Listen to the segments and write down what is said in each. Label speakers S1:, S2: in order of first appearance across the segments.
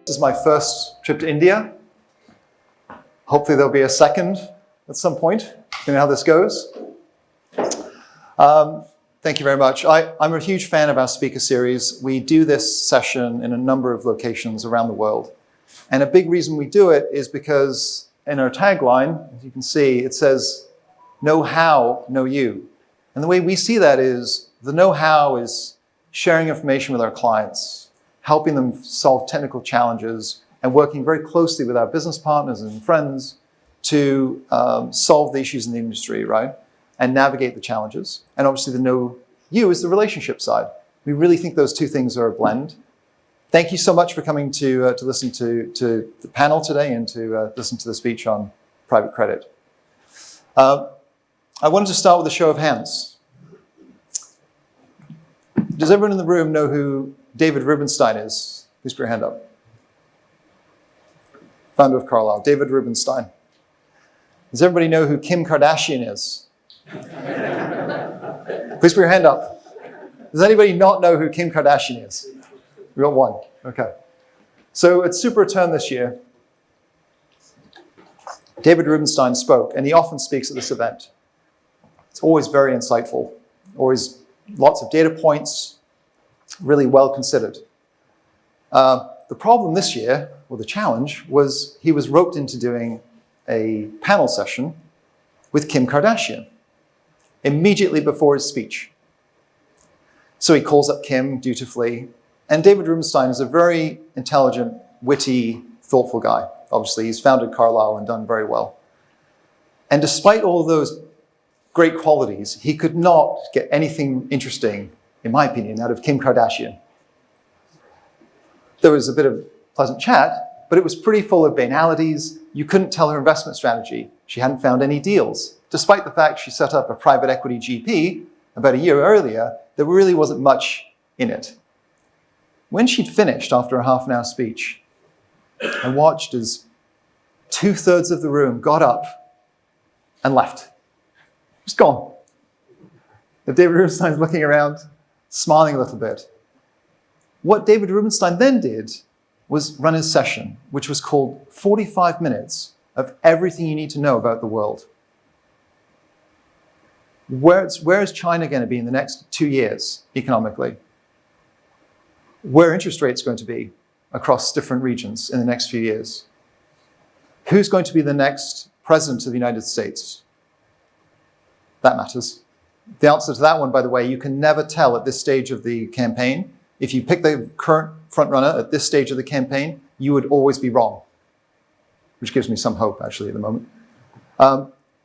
S1: This is my first trip to India. Hopefully there'll be a second at some point, you know how this goes. Thank you very much. I'm a huge fan of our speaker series. We do this session in a number of locations around the world. And a big reason we do it is because in our tagline, as you can see, it says, know how, know you. And the way we see that is the know-how is sharing information with our clients, helping them solve technical challenges, and working very closely with our business partners and friends to solve the issues in the industry, right? And navigate the challenges. And obviously the know you is the relationship side. We really think those two things are a blend. Thank you so much for coming to listen to the panel today and to listen to the speech on private credit. I wanted to start with a show of hands. Does everyone in the room know who David Rubenstein is? Please put your hand up. Founder of Carlyle, David Rubenstein. Does everybody know who Kim Kardashian is? Please put your hand up. Does anybody not know who Kim Kardashian is? We got one. Okay. So at Super Return this year, David Rubenstein spoke, and he often speaks at this event. It's always very insightful, always lots of data points, really well considered. The problem this year, or the challenge, was he was roped into doing a panel session with Kim Kardashian immediately before his speech. So he calls up Kim dutifully, and David Rubenstein is a very intelligent, witty, thoughtful guy. Obviously, he's founded Carlyle and done very well. And despite all of those great qualities, he could not get anything interesting, in my opinion, out of Kim Kardashian. There was a bit of pleasant chat, but it was pretty full of banalities. You couldn't tell her investment strategy. She hadn't found any deals. Despite the fact she set up a private equity GP about a year earlier, there really wasn't much in it. When she'd finished after a half-an-hour speech, I watched as 2/3 of the room got up and left. Just gone. And David Rubenstein's looking around, smiling a little bit. What David Rubenstein then did was run his session, which was called 45 minutes of everything you need to know about the world. Where is China going to be in the next 2 years economically? Where are interest rates going to be across different regions in the next few years? Who's going to be the next president of the United States? That matters. The answer to that one, by the way, you can never tell at this stage of the campaign. If you pick the current frontrunner at this stage of the campaign, you would always be wrong, which gives me some hope, actually, at the moment.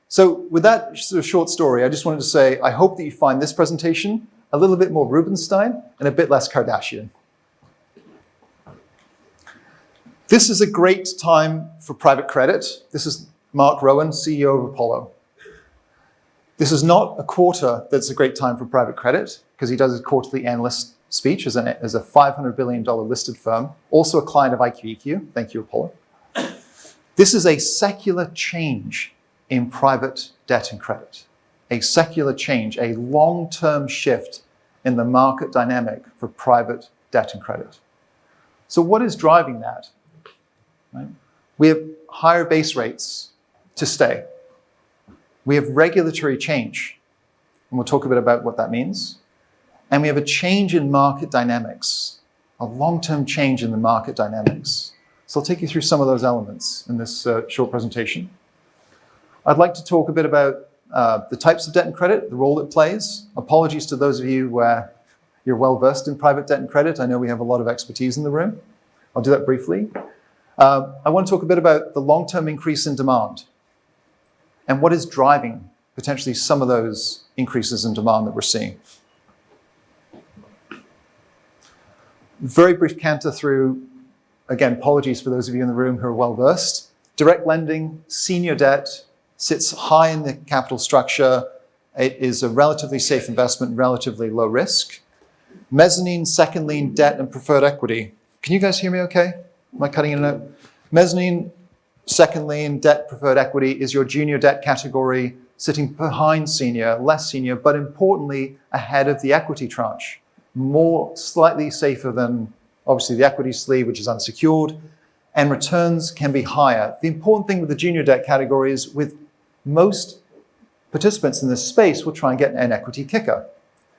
S1: So with that sort of short story, I just wanted to say, I hope that you find this presentation a little bit more Rubenstein and a bit less Kardashian. This is a great time for private credit. This is Mark Rowan, CEO of Apollo. This is not a quarter that's a great time for private credit, because he does his quarterly analyst speech as a $500 billion listed firm, also a client of IQEQ. Thank you, Apollo. This is a secular change in private debt and credit. A secular change, a long-term shift in the market dynamic for private debt and credit. So what is driving that? Right? We have higher base rates to stay. We have regulatory change, and we'll talk a bit about what that means. And we have a change in market dynamics, a long-term change in the market dynamics. So I'll take you through some of those elements in this short presentation. I'd like to talk a bit about the types of debt and credit, the role it plays. Apologies to those of you where you're well-versed in private debt and credit. I know we have a lot of expertise in the room. I'll do that briefly. I want to talk a bit about the long-term increase in demand and what is driving potentially some of those increases in demand that we're seeing. Very brief canter through, again, apologies for those of you in the room who are well-versed. Direct lending, senior debt, sits high in the capital structure. It is a relatively safe investment, relatively low risk. Mezzanine, second lien debt, and preferred equity. Can you guys hear me okay? Am I cutting in and out? Mezzanine, second lien, debt, preferred equity is your junior debt category, sitting behind senior, less senior, but importantly, ahead of the equity tranche. More slightly safer than obviously the equity sleeve, which is unsecured, and returns can be higher. The important thing with the junior debt category is with most participants in this space will try and get an equity kicker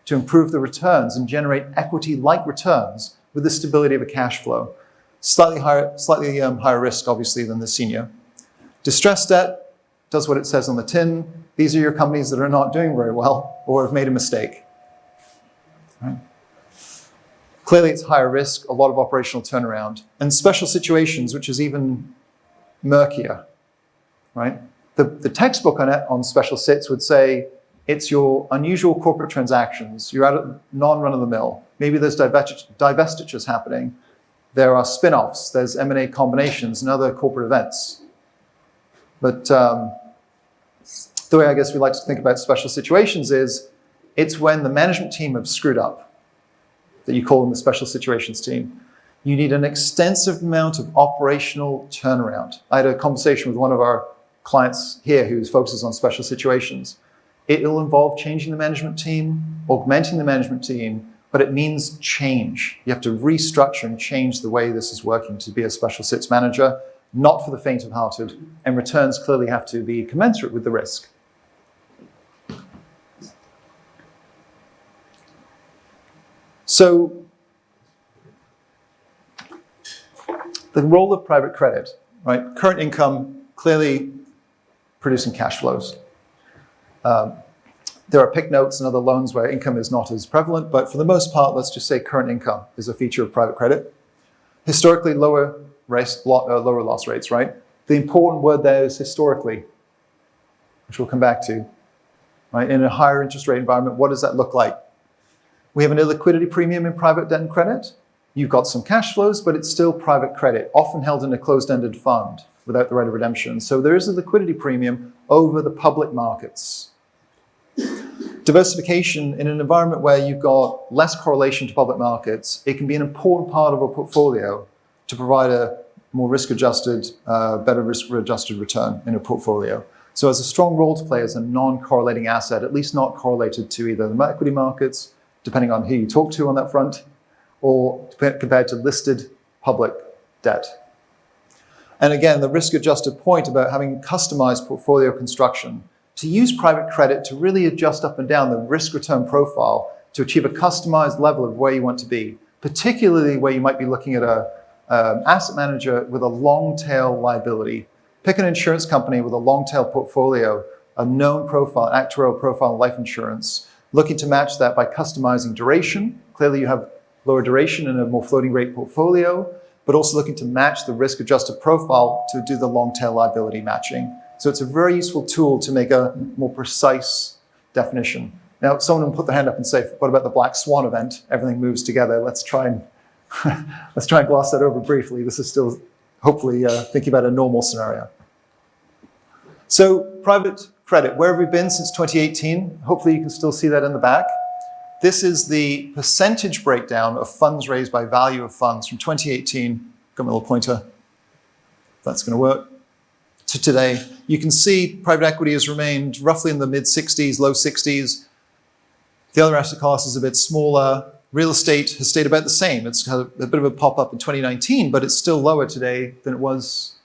S1: to improve the returns and generate equity-like returns with the stability of a cash flow. Slightly higher risk, obviously, than the senior. Distressed debt does what it says on the tin. These are your companies that are not doing very well or have made a mistake. Right? Clearly, it's higher risk, a lot of operational turnaround. And special situations, which is even murkier. Right? The textbook on special sits would say it's your unusual corporate transactions. You're out of non-run-of-the-mill. Maybe there's divestitures happening. There are spin-offs. There's M&A combinations and other corporate events. But the way I guess we like to think about special situations is it's when the management team have screwed up, that you call them the special situations team. You need an extensive amount of operational turnaround. I had a conversation with one of our clients here who focuses on special situations. It'll involve changing the management team, augmenting the management team, but it means change. You have to restructure and change the way this is working to be a special sits manager, not for the faint of hearted, and returns clearly have to be commensurate with the risk. So, the role of private credit, right? Current income, clearly producing cash flows. There are PIK notes and other loans where income is not as prevalent, but for the most part, let's just say current income is a feature of private credit. Historically, lower loss rates, right? The important word there is historically, which we'll come back to. Right? In a higher interest rate environment, what does that look like? We have an illiquidity premium in private debt and credit. You've got some cash flows, but it's still private credit, often held in a closed-ended fund without the right of redemption. So there is a liquidity premium over the public markets. Diversification in an environment where you've got less correlation to public markets, it can be an important part of a portfolio to provide a more risk-adjusted, better risk-adjusted return in a portfolio. So has a strong role to play as a non-correlating asset, at least not correlated to either the equity markets, depending on who you talk to on that front, or compared to listed public debt. And again, the risk-adjusted point about having customized portfolio construction, to use private credit to really adjust up and down the risk-return profile to achieve a customized level of where you want to be, particularly where you might be looking at an asset manager with a long-tail liability. Pick an insurance company with a long-tail portfolio, a known profile, actuarial profile in life insurance, looking to match that by customizing duration. Clearly you have lower duration in a more floating rate portfolio, but also looking to match the risk-adjusted profile to do the long-tail liability matching. So it's a very useful tool to make a more precise definition. Now, someone will put their hand up and say, what about the black swan event? Everything moves together. Let's try and gloss that over briefly. This is still hopefully thinking about a normal scenario. So private credit, where have we been since 2018? Hopefully you can still see that in the back. This is the percentage breakdown of funds raised by value of funds from 2018. Got my little pointer. That's going to work. To today, you can see private equity has remained roughly in the mid-60s, low 60s. The other asset class is a bit smaller. Real estate has stayed about the same. It's had a bit of a pop-up in 2019, but it's still lower today than it was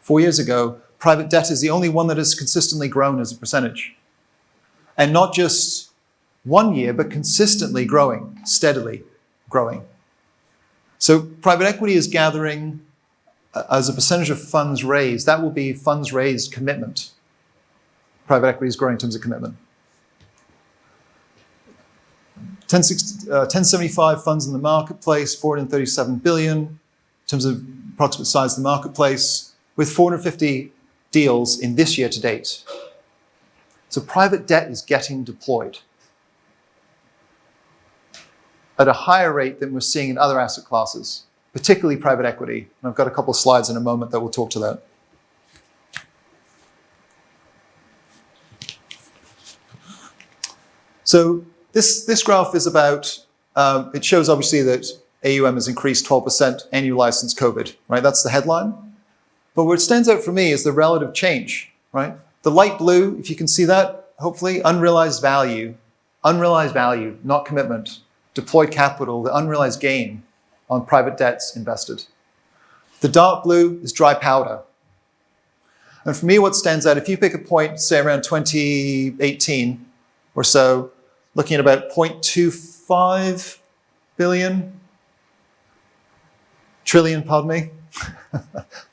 S1: 4 years ago. Private debt is the only one that has consistently grown as a percentage. And not just 1 year, but consistently growing, steadily growing. So private equity is gathering as a percentage of funds raised. That will be funds raised commitment. Private equity is growing in terms of commitment. 1075 funds in the marketplace, 437 billion in terms of approximate size of the marketplace, with 450 deals in this year to date. So private debt is getting deployed at a higher rate than we're seeing in other asset classes, particularly private equity. And I've got a couple of slides in a moment that will talk to that. So this graph is about, it shows obviously that AUM has increased 12% annualized since COVID, right? That's the headline. But what stands out for me is the relative change, right? The light blue, if you can see that, hopefully, unrealized value, not commitment, deployed capital, the unrealized gain on private debts invested. The dark blue is dry powder. And for me, what stands out, if you pick a point, say around 2018 or so, looking at about 0.25 trillion, pardon me,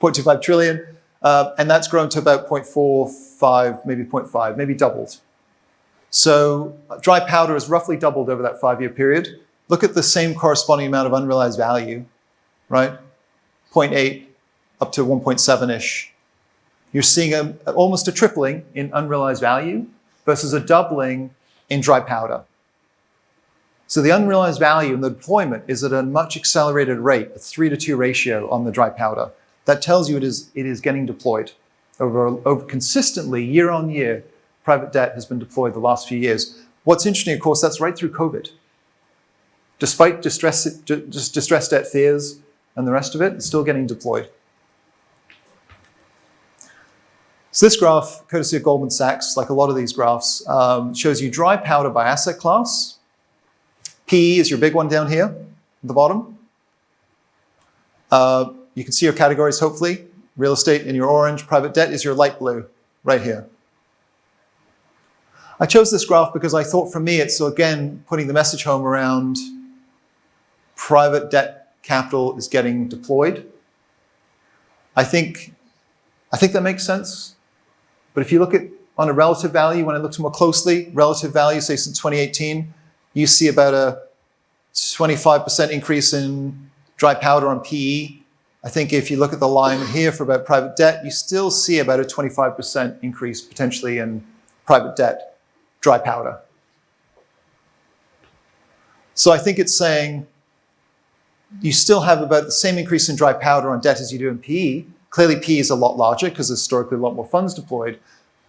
S1: 0.25 trillion, and that's grown to about 0.45, maybe 0.5, maybe doubled. So dry powder has roughly doubled over that 5-year period. Look at the same corresponding amount of unrealized value, right? 0.8 up to 1.7-ish. You're seeing almost a tripling in unrealized value versus a doubling in dry powder. So the unrealized value in the deployment is at a much accelerated rate, a 3-to-2 ratio on the dry powder. That tells you it is getting deployed. Over consistently, year on year, private debt has been deployed the last few years. What's interesting, of course, that's right through COVID. Despite distressed debt fears and the rest of it, it's still getting deployed. So this graph, courtesy of Goldman Sachs, like a lot of these graphs, shows you dry powder by asset class. PE is your big one down here at the bottom. You can see your categories, hopefully. Real estate in your orange, private debt is your light blue, right here. I chose this graph because I thought for me it's, so again, putting the message home around private debt capital is getting deployed. I think that makes sense. But if you look at on a relative value, when I looked more closely, relative value, say since 2018, you see about a 25% increase in dry powder on PE. I think if you look at the line here for about private debt, you still see about a 25% increase potentially in private debt, dry powder. So I think it's saying you still have about the same increase in dry powder on debt as you do in PE. Clearly PE is a lot larger because there's historically a lot more funds deployed.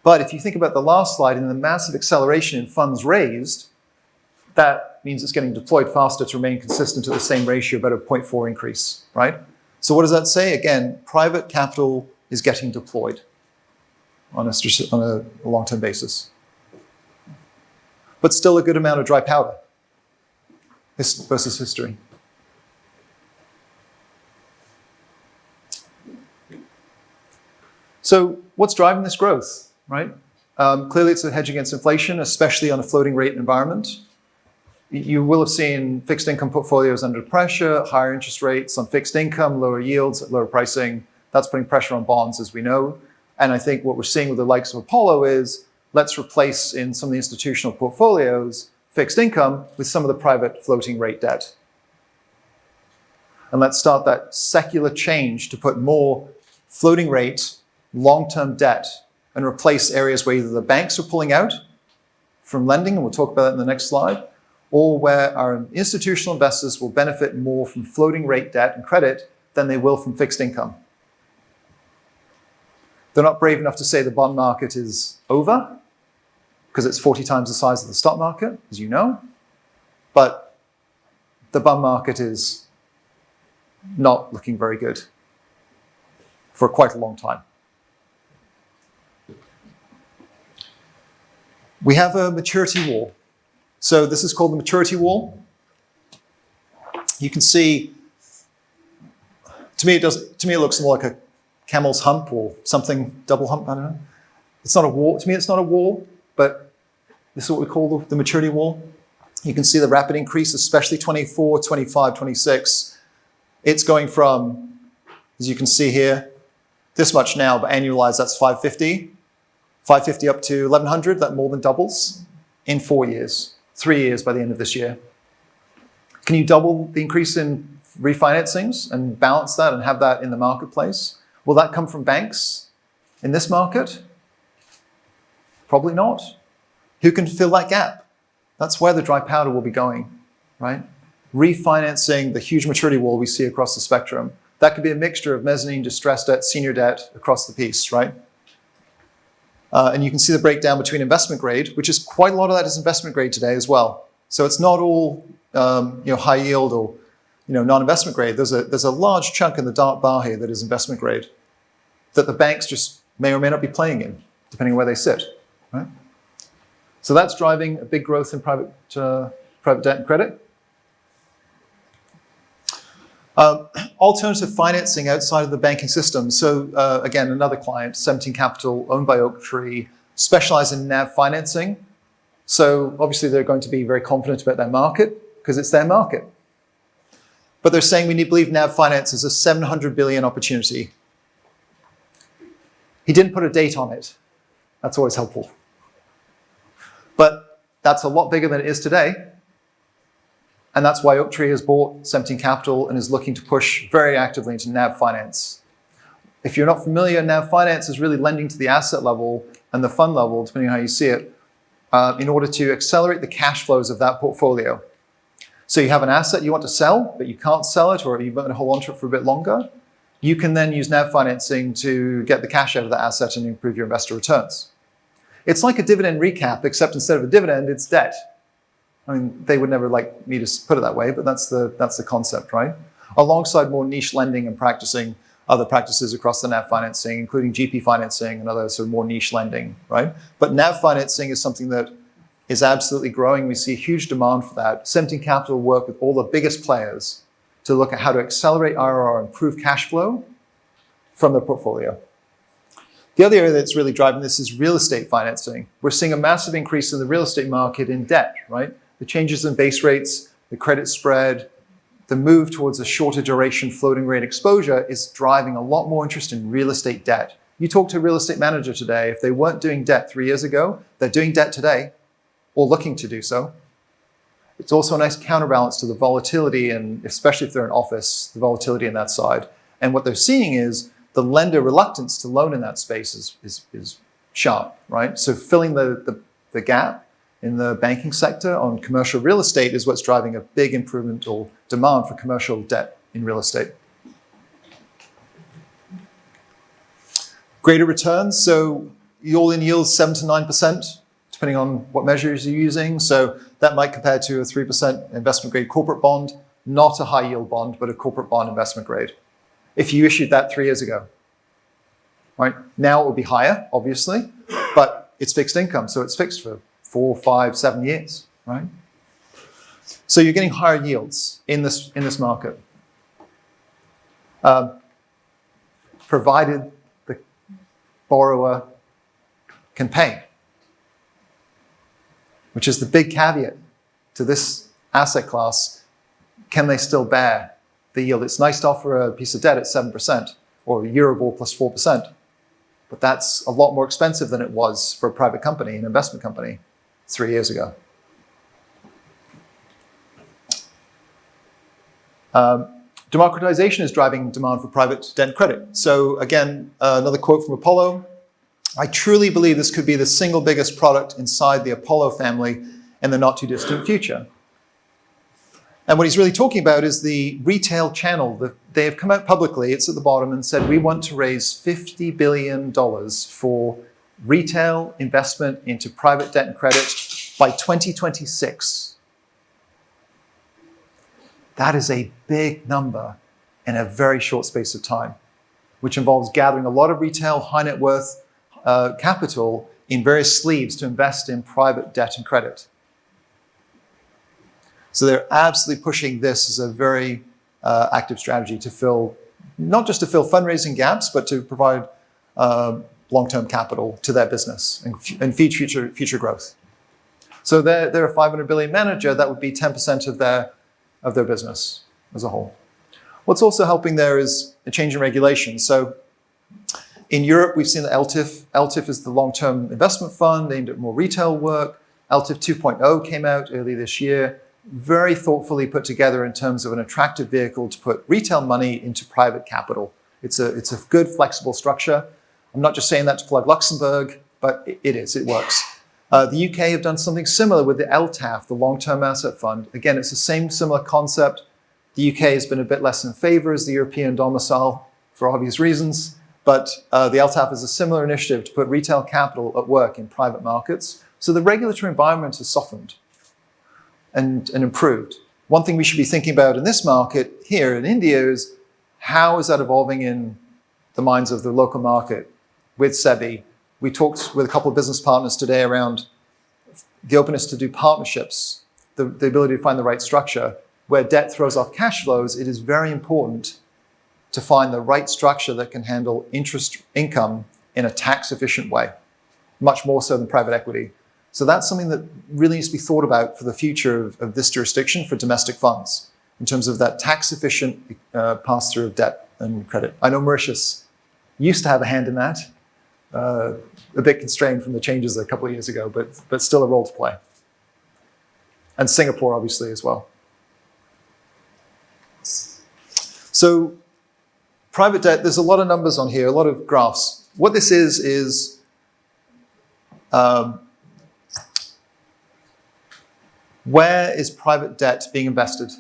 S1: But if you think about the last slide and the massive acceleration in funds raised, that means it's getting deployed faster to remain consistent to the same ratio, about a 0.4 increase, right? So what does that say? Again, private capital is getting deployed on a long-term basis. But still a good amount of dry powder versus history. So what's driving this growth, right? Clearly it's a hedge against inflation, especially on a floating rate environment. You will have seen fixed income portfolios under pressure, higher interest rates on fixed income, lower yields, lower pricing. That's putting pressure on bonds, as we know. And I think what we're seeing with the likes of Apollo is, let's replace in some of the institutional portfolios fixed income with some of the private floating rate debt. And let's start that secular change to put more floating rate, long-term debt and replace areas where either the banks are pulling out from lending, and we'll talk about that in the next slide, or where our institutional investors will benefit more from floating rate debt and credit than they will from fixed income. They're not brave enough to say the bond market is over, because it's 40 times the size of the stock market, as you know, but the bond market is not looking very good for quite a long time. We have a maturity wall. So this is called the maturity wall. You can see, to me it looks more like a camel's hump or something, double hump, I don't know. It's not a wall, to me it's not a wall, but this is what we call the maturity wall. You can see the rapid increase, especially 24, 25, 26. It's going from, as you can see here, this much now, but annualized that's 550. 550 up to 1100, that more than doubles in 4 years, 3 years by the end of this year. Can you double the increase in refinancings and balance that and have that in the marketplace? Will that come from banks in this market? Probably not. Who can fill that gap? That's where the dry powder will be going, right? Refinancing the huge maturity wall we see across the spectrum. That could be a mixture of mezzanine, distressed debt, senior debt across the piece, right? And you can see the breakdown between investment grade, which is quite a lot of that is investment grade today as well. So it's not all high yield or non-investment grade. There's a large chunk in the dark bar here that is investment grade that the banks just may or may not be playing in, depending on where they sit. Right? So that's driving a big growth in private debt and credit. Alternative financing outside of the banking system. So again, another client, 17 Capital, owned by Oaktree, specialize in NAV financing. So obviously they're going to be very confident about their market because it's their market. But they're saying we believe NAV finance is a 700 billion opportunity. He didn't put a date on it. That's always helpful. But that's a lot bigger than it is today. And that's why Oaktree has bought 17 Capital and is looking to push very actively into NAV finance. If you're not familiar, NAV finance is really lending to the asset level and the fund level, depending on how you see it, in order to accelerate the cash flows of that portfolio. So you have an asset you want to sell, but you can't sell it, or you want to hold on to it for a bit longer. You can then use NAV financing to get the cash out of the asset and improve your investor returns. It's like a dividend recap, except instead of a dividend, it's debt. I mean, they would never like me to put it that way, but that's the concept, right? Alongside more niche lending and practicing other practices across the NAV financing, including GP financing and other sort of more niche lending, right? But NAV financing is something that is absolutely growing. We see huge demand for that. 17 Capital work with all the biggest players to look at how to accelerate IRR, improve cash flow from their portfolio. The other area that's really driving this is real estate financing. We're seeing a massive increase in the real estate market in debt, right? The changes in base rates, the credit spread, the move towards a shorter duration floating rate exposure is driving a lot more interest in real estate debt. You talk to a real estate manager today, if they weren't doing debt 3 years ago, they're doing debt today or looking to do so. It's also a nice counterbalance to the volatility, and especially if they're in office, the volatility in that side. And what they're seeing is the lender reluctance to loan in that space is sharp, right? So filling the gap in the banking sector on commercial real estate is what's driving a big improvement or demand for commercial debt in real estate. Greater returns, so the all-in yield 7 to 9%, depending on what measures you're using. So that might compare to a 3% investment grade corporate bond, not a high yield bond, but a corporate bond investment grade. If you issued that 3 years ago, right? Now it would be higher, obviously, but it's fixed income, so it's fixed for 4, 5, 7 years, right? So you're getting higher yields in this market, provided the borrower can pay, which is the big caveat to this asset class. Can they still bear the yield? It's nice to offer a piece of debt at 7% or a Eurobond plus 4%, but that's a lot more expensive than it was for a private company, an investment company, 3 years ago. Democratization is driving demand for private debt and credit. So again, another quote from Apollo. I truly believe this could be the single biggest product inside the Apollo family in the not too distant future. And what he's really talking about is the retail channel. They have come out publicly, it's at the bottom, and said, we want to raise $50 billion for retail investment into private debt and credit by 2026. That is a big number in a very short space of time, which involves gathering a lot of retail high net worth capital in various sleeves to invest in private debt and credit. So they're absolutely pushing this as a very active strategy to fill, not just to fill fundraising gaps, but to provide long-term capital to their business and feed future growth. So they're a 500 billion manager. That would be 10% of their business as a whole. What's also helping there is a change in regulation. So in Europe, we've seen the LTIF. LTIF is the long-term investment fund aimed at more retail work. LTIF 2.0 came out early this year, very thoughtfully put together in terms of an attractive vehicle to put retail money into private capital. It's a good, flexible structure. I'm not just saying that to plug Luxembourg, but it works. The UK have done something similar with the LTAF, the Long-Term Asset Fund. Again, it's the same similar concept. The UK has been a bit less in favor as the European domicile for obvious reasons, but the LTAF is a similar initiative to put retail capital at work in private markets. So the regulatory environment has softened and improved. One thing we should be thinking about in this market here in India is how is that evolving in the minds of the local market with SEBI. We talked with a couple of business partners today around the openness to do partnerships, the ability to find the right structure. where debt throws off cash flows, it is very important to find the right structure that can handle interest income in a tax-efficient way, much more so than private equity. So that's something that really needs to be thought about for the future of this jurisdiction for domestic funds, in terms of that tax-efficient pass-through of debt and credit. I know Mauritius used to have a hand in that, a bit constrained from the changes a couple of years ago, but still a role to play. And Singapore, obviously, as well. So private debt, there's a lot of numbers on here, a lot of graphs. What this is where is private debt being invested?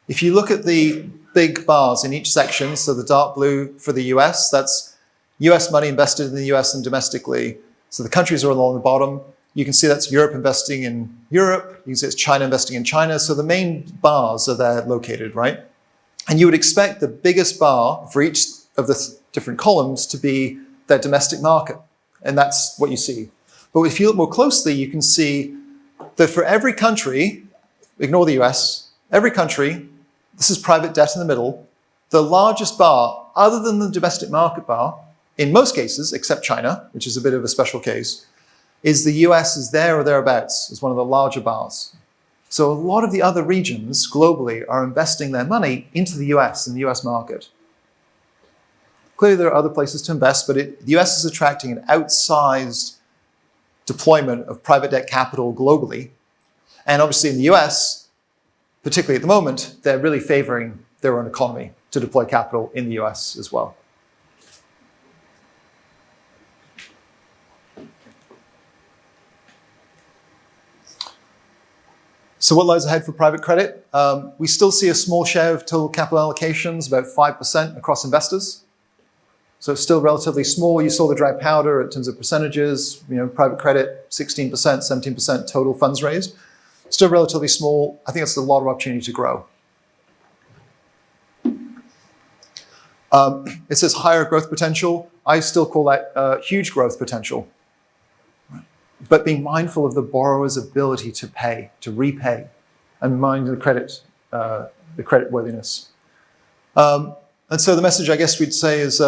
S1: If you look at the big bars in each section, so the dark blue for the US, that's US money invested in the US and domestically. So the countries are along the bottom. You can see that's Europe investing in Europe. You can see it's China investing in China. So the main bars are there located, right? And you would expect the biggest bar for each of the different columns to be their domestic market. And that's what you see. But if you look more closely, you can see that for every country, ignore the US, every country, this is private debt in the middle, the largest bar, other than the domestic market bar, in most cases, except China, which is a bit of a special case, is the US is there or thereabouts, is one of the larger bars. So a lot of the other regions globally are investing their money into the US and the US market. Clearly there are other places to invest, but the US is attracting an outsized deployment of private debt capital globally. And obviously in the US, particularly at the moment, they're really favoring their own economy to deploy capital in the US as well. So what lies ahead for private credit? We still see a small share of total capital allocations, about 5% across investors. So it's still relatively small. You saw the dry powder in terms of percentages, private credit, 16%, 17% total funds raised. Still relatively small. I think it's a lot of opportunity to grow. It says higher growth potential. I still call that huge growth potential. But being mindful of the borrower's ability to pay, to repay, and mind the credit worthiness. And so the message I guess we'd say is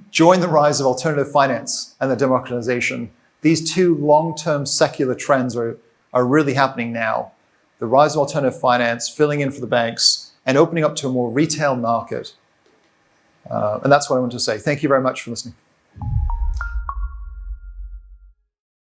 S1: join the rise of alternative finance and the democratization. These two long-term secular trends are really happening now. The rise of alternative finance, filling in for the banks, and opening up to a more retail market. And that's what I want to say. Thank you very much for listening.